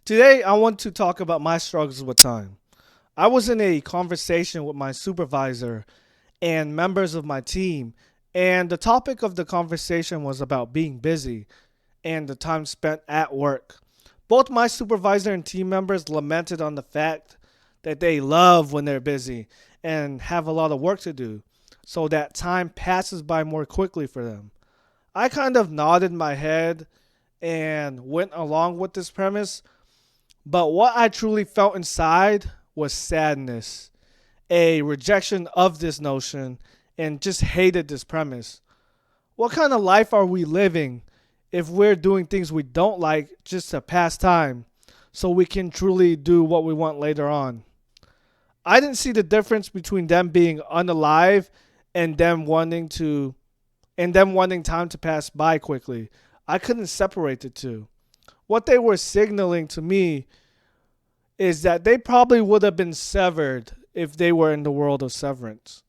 Today, I want to talk about my struggles with time. I was in a conversation with my supervisor and members of my team, and the topic of the conversation was about being busy and the time spent at work. Both my supervisor and team members lamented on the fact that they love when they're busy and have a lot of work to do, so that time passes by more quickly for them. I kind of nodded my head and went along with this premise, but what I truly felt inside was sadness, a rejection of this notion, and just hated this premise. What kind of life are we living if we're doing things we don't like just to pass time so we can truly do what we want later on? I didn't see the difference between them being unalive and them wanting time to pass by quickly. I couldn't separate the two. What they were signaling to me is that they probably would have been severed if they were in the world of severance.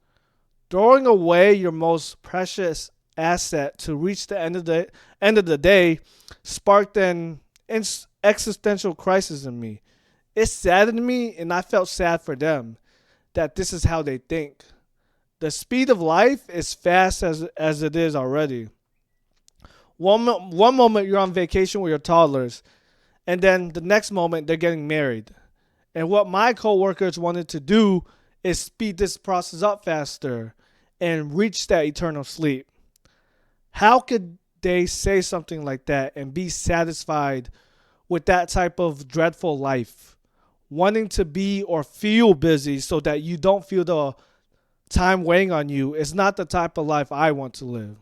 Throwing away your most precious asset to reach the end of the day sparked an existential crisis in me. It saddened me, and I felt sad for them that this is how they think. The speed of life is fast as it is already. One moment you're on vacation with your toddlers, and then the next moment they're getting married. And what my coworkers wanted to do is speed this process up faster and reach that eternal sleep. How could they say something like that and be satisfied with that type of dreadful life? Wanting to be or feel busy so that you don't feel the time weighing on you is not the type of life I want to live.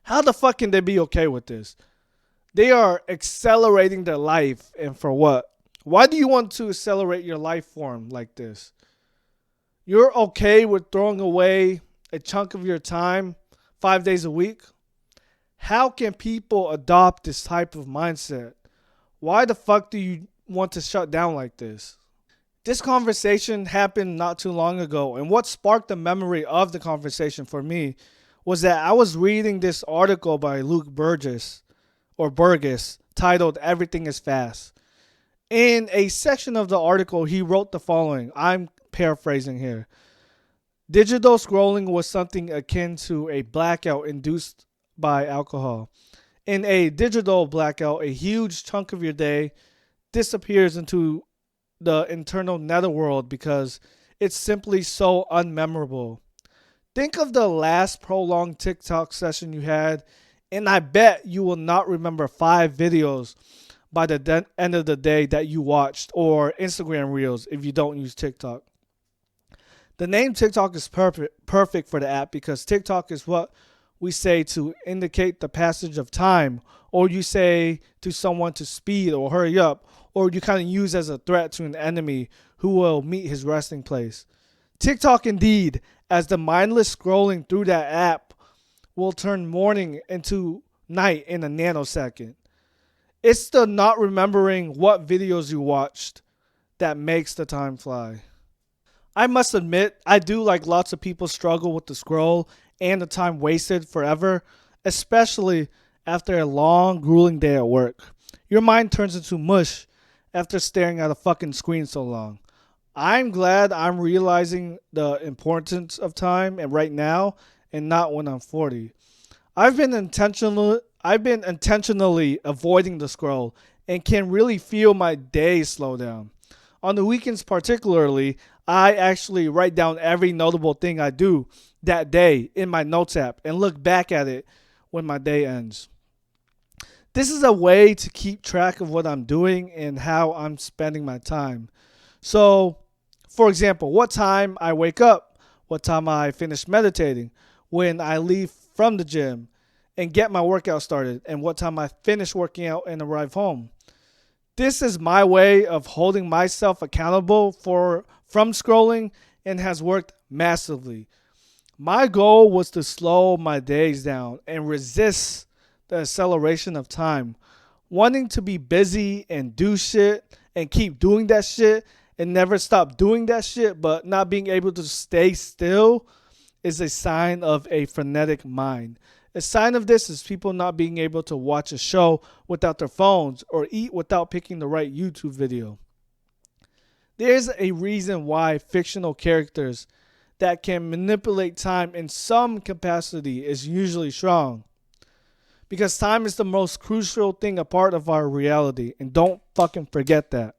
How the fuck can they be okay with this? They are accelerating their life, and for what? Why do you want to accelerate your life form like this? You're okay with throwing away a chunk of your time 5 days a week? How can people adopt this type of mindset? Why the fuck do you want to shut down like this? This conversation happened not too long ago, and what sparked the memory of the conversation for me was that I was reading this article by Luke Burgess titled Everything is Fast. In a section of the article, he wrote the following. I'm paraphrasing here. Digital scrolling was something akin to a blackout induced by alcohol. In a digital blackout, a huge chunk of your day disappears into the internal netherworld because it's simply so unmemorable. Think of the last prolonged TikTok session you had, and I bet you will not remember 5 videos by the end of the day that you watched, or Instagram Reels if you don't use TikTok. The name TikTok is perfect for the app because TikTok is what we say to indicate the passage of time, or you say to someone to speed or hurry up, or you kind of use as a threat to an enemy who will meet his resting place. TikTok indeed, as the mindless scrolling through that app will turn morning into night in a nanosecond. It's the not remembering what videos you watched that makes the time fly. I must admit, I do, like lots of people, struggle with the scroll and the time wasted forever, especially after a long, grueling day at work. Your mind turns into mush after staring at a fucking screen so long. I'm glad I'm realizing the importance of time and right now and not when I'm 40. I've been intentionally avoiding the scroll and can really feel my days slow down. On the weekends particularly, I actually write down every notable thing I do that day in my notes app and look back at it when my day ends. This is a way to keep track of what I'm doing and how I'm spending my time. So, for example, what time I wake up, what time I finish meditating, when I leave from the gym and get my workout started, and what time I finish working out and arrive home. This is my way of holding myself accountable from scrolling and has worked massively. My goal was to slow my days down and resist the acceleration of time. Wanting to be busy and do shit and keep doing that shit and never stop doing that shit, but not being able to stay still is a sign of a frenetic mind, A sign of this is people not being able to watch a show without their phones or eat without picking the right YouTube video. There's a reason why fictional characters that can manipulate time in some capacity is usually strong. Because time is the most crucial thing a part of our reality, and don't fucking forget that.